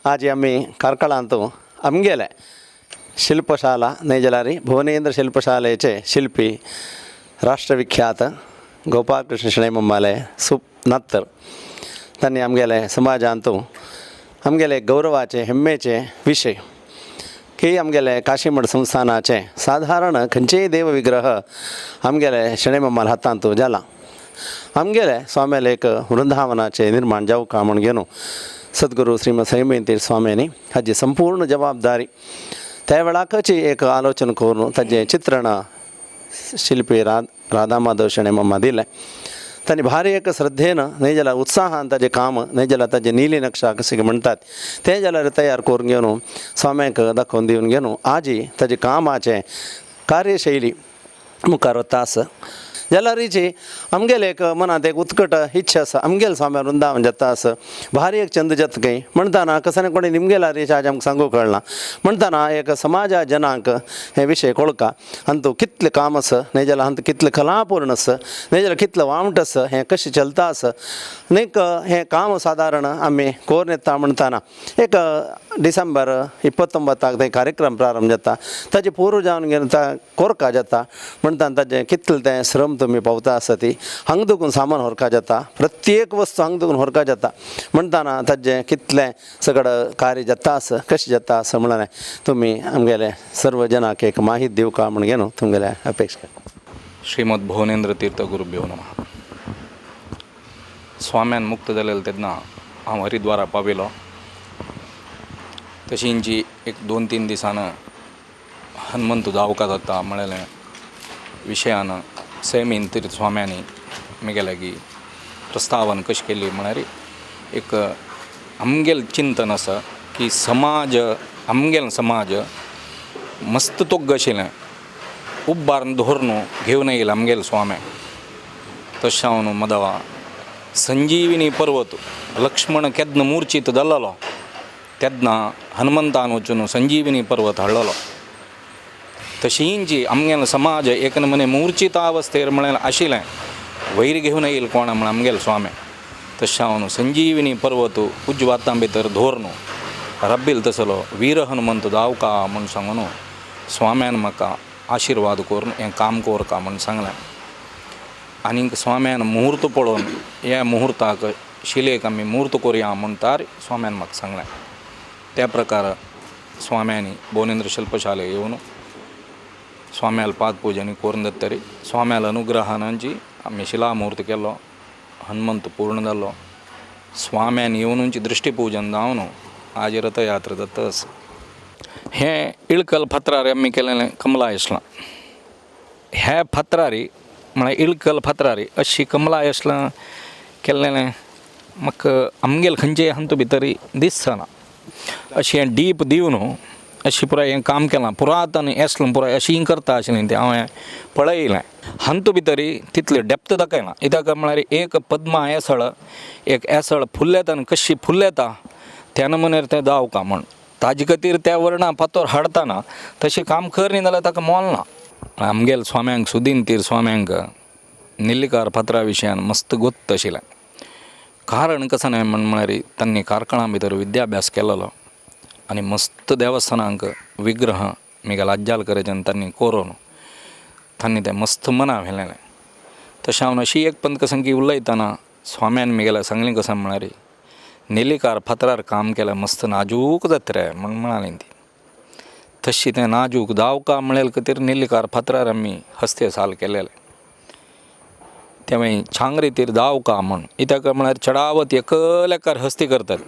आज आम्ही कारकळांतू आमगेले शिल्पशाला नेजलारी भुवनेंद्र शिल्पशालेचे शिल्पी राष्ट्रविख्यात गोपालकृष्ण शणै मम्माले नत्तर त्यांनी आमगेले समाजांतू आमगेले गौरवाचे हेम्मेचे विषय की आमगेले काशीमठ संस्थानाचे साधारण खंयचेय देव विग्रह आमगेले शणै मम्माल हातांतू जाला आमगेले स्वाम्याले एक वृंदावनाचे निर्माण जाऊ का म्हण घेऊन सद्गुरू श्रीमद संयमेंतीर स्वामींनी हाजी संपूर्ण जबाबदारी त्या वेळाकची एक आलोचना करून ताजे चित्रण शिल्पी राधामाधव शणै मम्मा दिले त्यांनी भारी एक श्रद्धेनं नाही जाल्यार उत्साहान ताजें काम नाही जाल्यार ताजे नीली नक्षा कशें म्हणटात तें जाल्यार तयार करून घेवन स्वाम्याक दाखोवन दिवन घेवन आजी ताजे कामाचे कार्यशैली मुखार वता आसा जाल्यार हिची आमगेले एक मनात एक उत्कट इच्छा आसा आमगेल स्वाम्या वृंदावन जाता आसा भारी एक चंद जतकय म्हणटाना कसं कोणी निमगेला रीच आज आमकां सांगूंक कळना म्हणटाना एक समाजा जनांक हे विशय कळका अंतू कितले काम आसा न्ही जाल्यार अंत कितले कलापूर्ण आसा न्ही जाल्यार कितले वामट आसा हें कशें चलता आसा न्हीक हें काम सादारण आमी कोरून येता म्हणटाना एक डिसेंबर 29 ते कार्यक्रम प्रारंभ जाता ताजे पूर्व जावन घेवन कोरका जाता म्हणटाना ताजें कितले तें श्रम तुम्ही पावता आसा ती हांग दुखून सामान व्हरका जाता प्रत्येक वस्तू हांग दुखून व्हरका जाता म्हणटाना ताजें कितलें सगळें कार्य जाता आसा कशें जाता आसा म्हणलें तुमी आमगेले सर्व जनाक एक माहिती दिवका म्हण घेवन तुमगेले अपेक्षा श्रीमद भुवनेंद्र तीर्थ गुरुभ्यो नमः. स्वाम्यान मुक्त जालेलो तेन्ना हांव हरिद्वारा पाविलो तशींची एक 2-3 दिसानं हनुमंत जावका जाता म्हळेलें विशयान संयमेन तीर्थ स्वाम्यांनी म्हगेलें की प्रस्तावन कशें केली म्हळ्यार एक आमगेल चिंतन आसा की समाज आमगेल समाज मस्त तोग्ग आशिल्लें उब्बारून धोरण घेवन येयला आमगेल स्वाम्याक तशें हांव मदवा संजीविनी पर्वत लक्ष्मण केदना मुर्चित जाल्लो तेदना हनुमंतान वचून संजीविनी पर्वत हाडलेलो तशींची आमगेल समाज एक नमने मूर्छितावस्थेर म्हळ्यार आशिल्लें वयर घेवन येईल कोण म्हण आमगेल स्वामी तशें हांव संजीविनी पर्वत उज्वातां भितर धोरण रब्बील तसलो वीर हनुमंत जावका म्हण सांगून स्वाम्यान म्हाका आशिर्वाद करून हें काम कोरका म्हण सांगलें आनीक स्वाम्यान मुहूर्त पळोवन ह्या मुहूर्ताक शिलेक आमी मुहूर्त कोरया म्हणटार स्वाम्यान म्हाका सांगलें त्या प्रकार स्वाम्यांनी भुवनेंद्र शिल्पशाले येवन स्वाम्याल पादपूजनी करून दत्तरी स्वाम्याल अनुग्रहानांची आमी शिलामुहूर्त केलो हनुमंत पूर्ण जालो स्वाम्यान येवनूंची दृश्टीपूजन जावन आज रथयात्रा जाता आसा. हें इळकल फातरारी आमी केलेलें कमला येसलां हे फातरारी म्हळ्यार इळकल फातरारी अशी कमला येसलां केल्लें म्हाका आमगेल खंयचेय हांतू भितरी दिसना अशें हें डीप दिवन अशी पुराय हें काम केलां पुरातन येसलां पुराय अशी करता आशिल्लीं तें हांवें पळयलें हांतू भितरी तितलें डेप्थ दाखयना कित्याक म्हळ्यार एक पद्मा येसळ एक येसळ फुल्लेता आनी कशी फुल्लेता त्या नमुनेर तें जावका म्हण ताजे खातीर त्या वर्णा फातर हाडटाना तशें काम कर न्ही जाल्यार ताका मोल ना. आमगेल स्वाम्यांक सुदीन तीर स्वाम्यांक निल्लीकार फातरा विशयान मस्त गोत्त आशिल्लें कारण कसं न्हय म्हळ्यार तांणी कारकळा भितर विद्याभ्यास केलेलो आनी मस्त देवस्थानांक विग्रह म्हगेल्या आज्जालकरेच्यान तांणी कोरून तांणी तें मस्त मना व्हेलेलें तशें हांव अशी एक पंतकसंगी उलयतना स्वाम्यान म्हगेल्या सांगलें कसं म्हळ्यार निल्लीकार फातरार काम केल्यार मस्त नाजूक जाता रे म्हण म्हणालीं ती तशी तें नाजूक जावका म्हळ्यार खातीर निल्लीकार फातरार आमी हस्ते साल केलेले तें छांगरी तीर जावका म्हण कित्याक म्हळ्यार चडावत एकल्याकार हस्ती करतात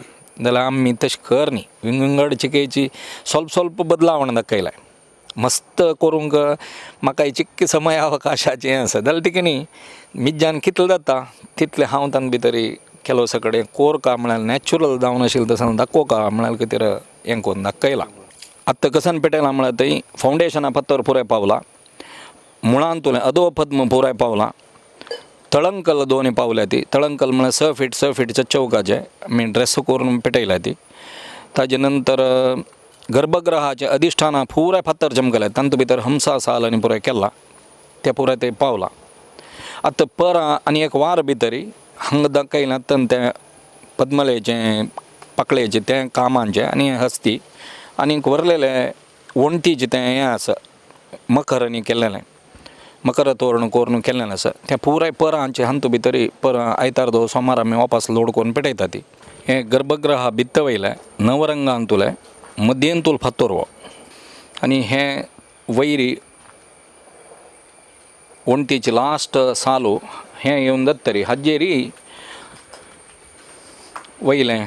जाल्यार आमी तशें कर न्ही विंगड चिकेची स्वल्प बदलावण दाखयलाय मस्त करूंक म्हाका चिक्की समय अवकाशाचें हें आसा जाल्यार तिका न्ही मिज्जान कितलें जाता तितलें हांव तांचे भितरी केलो कडेन कोरका म्हळ्यार नॅचरल जावन आशिल्लें तसो दाखोवका म्हळ्यार खातीर हें करून दाखयलां. आत्तां कसन पेटयलां म्हळ्यार थंय फावंडेशना फातर पुराय पावला मुळांत तुलें अधोपद्म पुराय पावला तळंकल दोनी पावल्या ती तळंकल म्हळ्यार 6 फीटच्या चौकाचे आमी ड्रेस करून पेटयल्या ती ताजे नंतर गर्भगृहाचे अधिष्ठाना पुराय फातर चमकले तांचे भितर हमसा साल आनी पुराय केला ते पुराय ते पावला. आतां पर आनी एक वार भितरी हांगा दाखयलां तें पद्मलेचें पकळेचे तें कामांचे आनी हस्ती आनीक व्हरलेले वणटीचे तें हें आसा मखरांनी केल्लेलें मकर तोरण कोरून केल्लेलें आसा तें पुराय परांचे हांतू भितरी पर आयतार दो सोमार आमी वापस लोड करून पेटयता ती हें गर्भगृहा भित्त वयलें नवरंगांतुलें मध्येंतूल फातोरवो आनी हें वैरी वणटीची लास्ट सालू हें येवन दत्तरी हाजेरी वयलें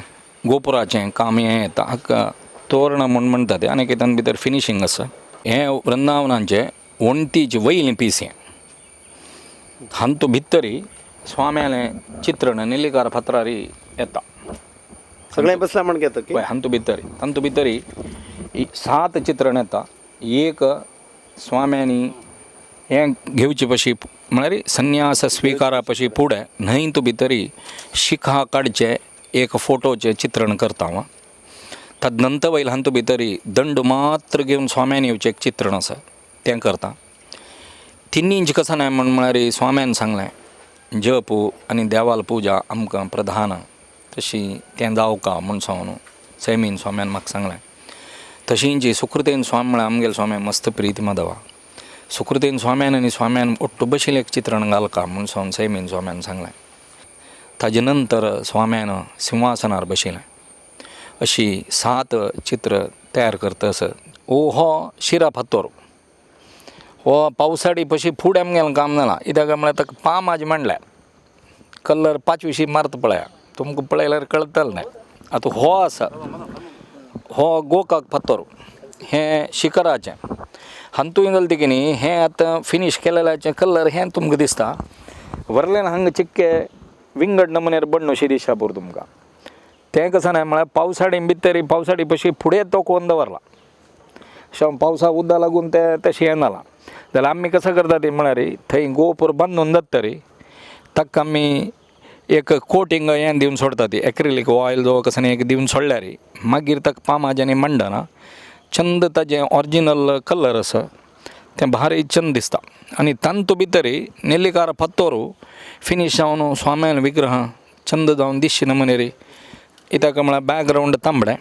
गोपुराचें काम हें येता हाका तोरण म्हूण म्हणटा तें आनी कितें भितर फिनिशींग आसा हें वृंदावनाचें वणटीचें वयलें पीस हें हांतू भितरी स्वाम्यालें चित्रण निलिकार फातरारी येता सगळें बसला म्हण घेता की पळय हांतू भितरी 7 चित्रण येता एक स्वाम्यांनी हें घेवचे पशी म्हळ्यार संन्यास स्विकारा पशी फुडें न्हंय तूं भितरी शिखा काडचे एक फोटोचें चित्रण करता हांव तदनंतर वयल हांतू भितरी दंड मात्र घेवन स्वाम्यान येवचें एक चित्रण आसा तें करता 3 इंच कसं नाय म्हळ्यार स्वाम्यान सांगलें जप आनी देवाल पुजा आमकां प्रधान तशी तें जावका म्हूण सांगून सैमीन स्वाम्यान म्हाका सांगलें तशी जी सुकृतेन स्वामी म्हळ्यार आमगेले स्वामी मस्त प्रीती माधवा सुकृतेन स्वाम्यान आनी स्वाम्यान ओट्टू बशिल्लें एक चित्रण घालका म्हूण सांगून सैमीन स्वाम्यान सांगलें ताजे नंतर स्वाम्यान सिंहासनार बशिल्लें अशी 7 चित्र तयार करता आसत हो शिरा फातोर हो पावसाळी पशी फुडें आमगेलें काम जालां कित्याक म्हळ्यार ताका पामाज मांडल्या कलर 5 मारता पळया तुमकां पळयल्यार कळटलें न्ही आतां हो आसा हो गोकाक फातोर हें शिखराचें हांतूय जालें ती की न्ही हें आतां फिनीश केलेल्याचें कलर हें तुमकां दिसता व्हरलें हांगा चिक्के विंगड नमुन्यार बडणुशी दिसता पळय तुमकां तें कशें नाय म्हळ्यार पावसाळी भितर पावसाळी पशी फुडें तो कोण दवरला अशें पावसा उदक लागून तें तशें हें जालां जाल्यार आमी कशें करता ती म्हळ्यार थंय गोपूर बांदून दत्तरी ताका आमी एक कोटींग हें दिवन सोडटा ती एक्रिलीक ऑयल जो कसं एक दिवन सोडल्यार मागीर ताका पामाजांनी मांडना चंद ताजें ऑरिजिनल कलर आसा तें भारी चंद दिसता आनी तांतू भितरी नेल्लिकार फातोरू फिनीश जावन स्वाम्यान विग्रह चंद जावन दिसचे नमुनेरी कित्याक म्हळ्यार बॅकग्रावंड तांबडें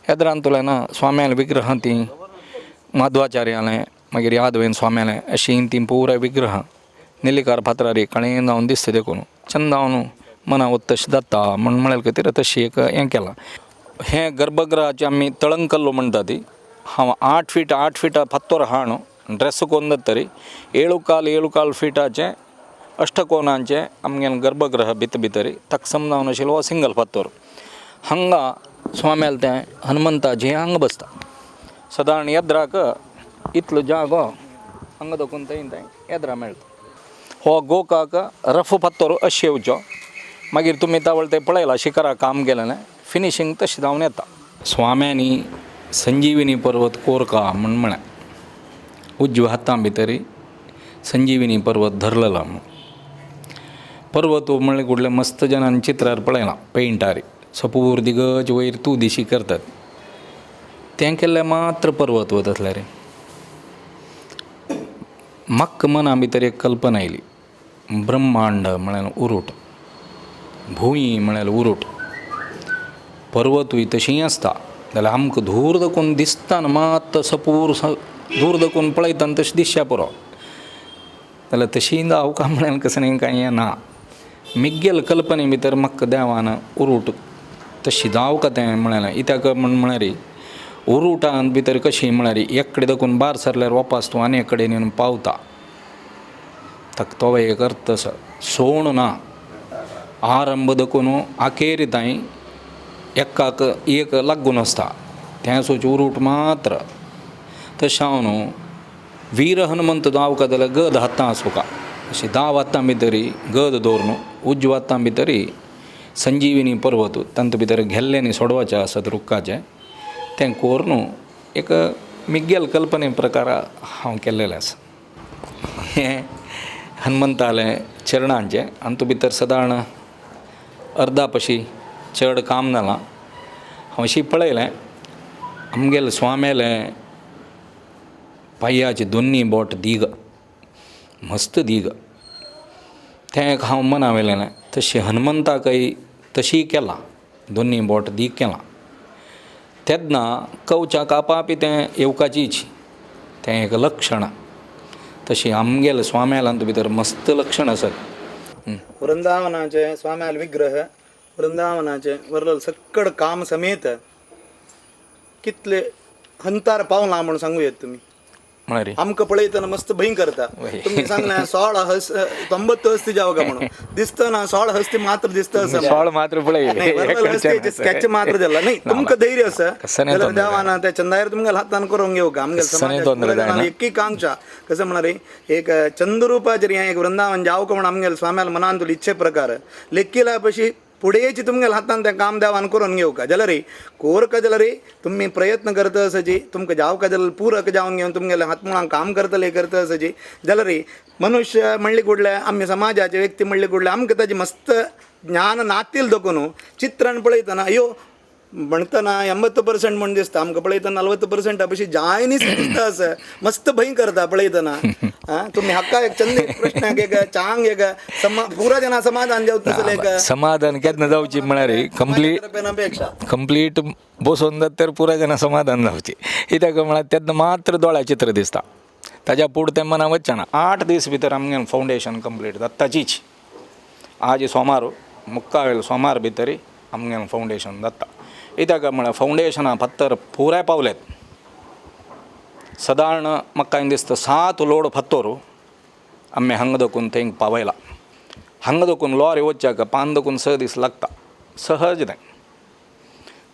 येद्रांतुल्यान स्वाम्यान विग्रह ती माधवाचार्यालें मागीर यादवेन स्वाम्यालें अशीं ती पुराय विग्रह नेल्लिकार फातरारी कळें जावन दिसता देखून चंद जावन मना तशें जाता म्हूण म्हळ्यार खातीर तशी एक हें केलां हें गर्भगृहाचें आमी तळंकल्लो म्हणटा ती हांव 8 फिटा फातोर हाण ड्रेस कोन्न दत्तरी 7 फिटाचें अष्टकोनाचें आमगेलें गर्भगृह भितरी ताका समजावन आशिल्लो हो सिंगल फातोर हांगा स्वाम्याल तें हनुमंताचें हांगा बसता सादारण येद्राक इतलो जागो हांगा दोकून थंय येद्रा मेळटा हो गोकाक रफ फातोर अशें येवचो मागीर तुमी तावळ तें पळयलां शिखरा काम केलेलें फिनिशींग तशें जावन येता स्वाम्यांनी संजीवनी पर्वत कोरका म्हूण म्हळें उजव्या हातां भितरी संजीवनी पर्वत धरलेलो पर्वत म्हणलें कुठलें मस्त जनांनी चित्रार पळयलां पेंटारी सपूर दिगज वयर तूं दिशी करतात तें केल्लें मात्र पर्वत वत आसलें रे म्हाका मना भितर एक कल्पना आयली ब्रह्मांड म्हळ्यार उरूट भूंय म्हळ्यार उरूट पर्वतूय तशीं आसता जाल्यार आमकां धूर दाखोवन दिसता मात सपूर धूर दाखोवन पळयता तशें दिसचें पुरो जाल्यार तशीं जावका म्हळ्यार कसलें कांय हें ना मिग्गेल कल्पने भितर म्हाका देवान उरूट तशी जावका तें म्हळ्यार कित्याक म्हळ्यार उरूटांत भितर कशी म्हळ्यार एक कडेन दाखोवन भायर सरल्यार वापस तूं आनी एक कडेन येवन पावता ताका तो एक अर्थ आसा सोण ना आरंभ दाखोवन आखेर ताईं एकाक एक लागून आसता तें सोच उरूट मात्र तशें हांव न्हू वीर हनुमंत जावका जाल्यार गद हातां आसूं का अशी 10 हातां भितरी गद दवरून उजव्या हातां भितरी संजीवनी पर्वत तांतू भितर घेल्ल्यांनी सोडवाचें आसत रुखाचें तें कोरून एक मिग्गेल कल्पने प्रकार हांव केल्लेलें आसा हें हनुमंतालें चरणांचें हांतू भितर सादारण अर्दा पशी चड काम जालां हांव अशी पळयलें आमगेले स्वाम्यालें पांयाचे दोनी बोट दीग मस्त दीग तें हांव मना वयलें तशें हनुमंताकय तशी केलां दोन्ही बोट दी केलां तेन्ना कवचाक आपापी तें येवकाचीच तें एक लक्षण तशी आमगेल स्वाम्यालांत भितर मस्त लक्षण आसात वृंदावनाचे स्वाम्याल विग्रह वृंदावनाचे वरल सक्कड काम समेत कितले हंतार पावला म्हणून सांगू येत तुम्ही म्हळ्यार आमकां पळयतना मस्त भंय करता तुम्ही सांगले 16 90 हस्ती जावं का म्हणून दिसता ना 16 हस्ती मात्र दिसता असं सोळ मात्र नाही, वरल हस्तीचे स्केच मात्र जाला नाही तुमकां धैर्य आसा जाल्यार देवाना त्या चंदायर तुमगेल हातान करून घेऊ का आमगेल समाजात एकी कांक्षा कसं म्हणा रे एक चंद्ररूपाचेर हें एक वृंदावन जावं का म्हणून आमगेल स्वाम्याल मनान तुला इच्छे प्रकार लेखीला पशी पुढेची तुमगेल हातान तें काम देवान करून घेऊ का जाल्यार रे कोर का जाल्यार रे तुम्ही प्रयत्न करता आसाची तुमकां जावं का जाल्यार पूरक जावन घेवन तुमगेल्या हातमुळांक काम करतले करता आसाची जाल्यार रे मनुष्य म्हणले कुडले आमी समाजाचे व्यक्ती म्हणले कुडले आमकां ताजी मस्त ज्ञान नातील देखून चित्रान पळयतना अयो म्हणतना 80% म्हणून दिसता आमकां पळयतना 40% अशी जायनीच दिसता आसा मस्त भंय करता पळयतना तुम्ही हाका एक चंद प्रश्नाक एक चांग एक पुरा जना समाधान जावं एक समाधान केन्ना जावची म्हळ्यार अपेक्षा कंप्लीट बसोन जात तर पुराय जाणां समाधान जावची कित्याक म्हळ्यार तेन्ना मात्र दोळ्या चित्र दिसता ताज्या पुढ तें मना वचना 8 दीस भितर आमगेलें फावंडेशन कंप्लीट जाताचीच आज सोमार मुक्कावेल सोमार भितर आमगेलें फावंडेशन जाता कित्याक म्हळ्यार फावंडेशना पत्तर पुराय पावलेत सादारण म्हाका काय दिसता 7 लोड फत्तोर आमी हांगा देखून थंय पावयला हांगा देखून लॉरी वच्चाक 5 देखून 6 दीस लागता सहज तें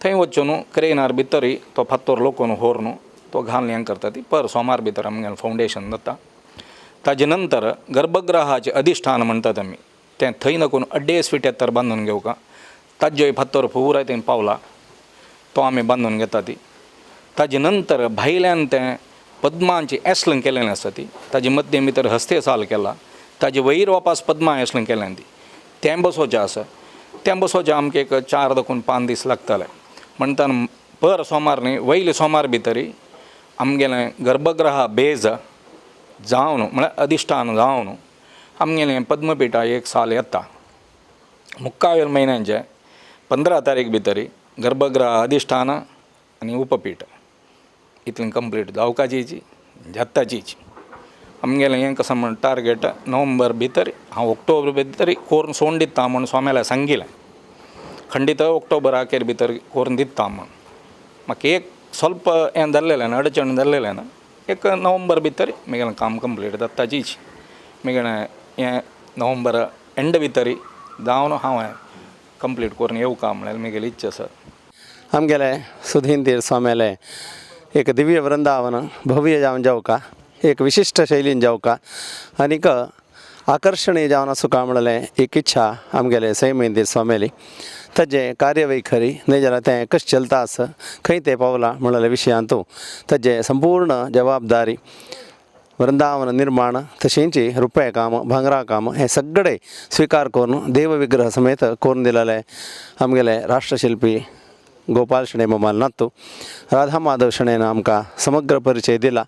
थंय वचून क्रेनार भितर तो फत्तोर लोकून व्हरून तो घालून हें करता ती पर सोमार भितर आमगेलें फावंडेशन जाता ताजे नंतर गर्भगृहाचें अधिश्ठान म्हणटात आमी तें थंय नकून 2.5 फीट बांदून घेवका ताज्योय फत्तोर पुराय थंय पावला तो आमी बांदून घेता ती ताजे नंतर भायल्यान तें पद्मांची एस्लंग केलेलें आसता ती ताजे मध्यम भितर हस्ते साल केला ताजे वयर वापास पद्मा एस्लंग केलें ती तें बसोवचें आसा तें बसोवचें आमकां एक 4 देखून 5 दीस लागतले म्हणटना पर सोमार न्ही वयले सोमार भितर आमगेलें गर्भगृह बेज जावन म्हळ्यार अधिश्ठान जावन आमगेलें पद्मपिठा 1 साल येता मुक्कावेल म्हयन्याचे 15 तारीख भितर गर्भगृह अधिश्ठान आनी उपपीठ इतलें कंप्लीट जावकाचीच जाताचीच आमगेलें हें कसं म्हण टार्गेट नोव्हेंबर भितर हांव ऑक्टोबर भितर करून सोडून दिता म्हूण स्वाम्याला सांगिल्लें खंडीत ऑक्टोबर अखेर भितर करून दिता म्हूण म्हाका एक स्वल्प हें जाल्लेलें ना अडचण जाल्लेलें ना एक नोव्हेंबर भितर म्हगेलें काम कंप्लीट जाताचीच म्हगेलें हें नोव्हेंबर एंड भितर जावन हांव कंप्लीट करून येवका म्हळ्यार म्हगेली इच्छा आसा आमगेले सुधींतीर स्वाम्याले एक दिव्य वृंदावन भव्य जावन जावका एक विशिष्ट शैलीन जावका आनीक आकर्षणीय जावन आसूं का म्हणलें एक इच्छा आमगेले सैमेंदीर स्वाम्याली ताजे कार्यवैखरी न्ही जाल्यार तें कशें चलता आसा खंय तें पावलां म्हणलेल्या विशयांतू ताजे संपूर्ण जबाबदारी वृंदावन निर्माण तशेंची रुपये काम भांगरा काम हे सगळे स्वीकार करून देवविग्रह समेत करून दिलेले आमगेले राष्ट्रशिल्पी गोपाल शेणे मोमाल नातू राधा माधव शेणेन आमकां समग्र परिचय दिला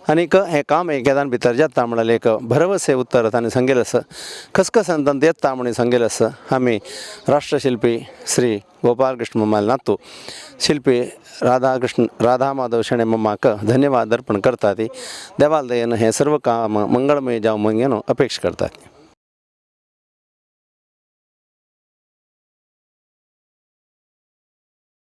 आनीक हें काम एकेदान भितर जाता म्हणल्यार एक भरवसे उत्तर ताणें सांगिल्लें आसा खसखसंत येता म्हणून सांगिल्लें आसा आमी राष्ट्रशिल्पी श्री गोपाल कृष्ण मोमाल नातू शिल्पी राधा माधव शेणे मम्माक धन्यवाद अर्पण करतात देवाल दयेन हें सर्व काम मंगळमय जावं म्हणून अपेक्षा करतात.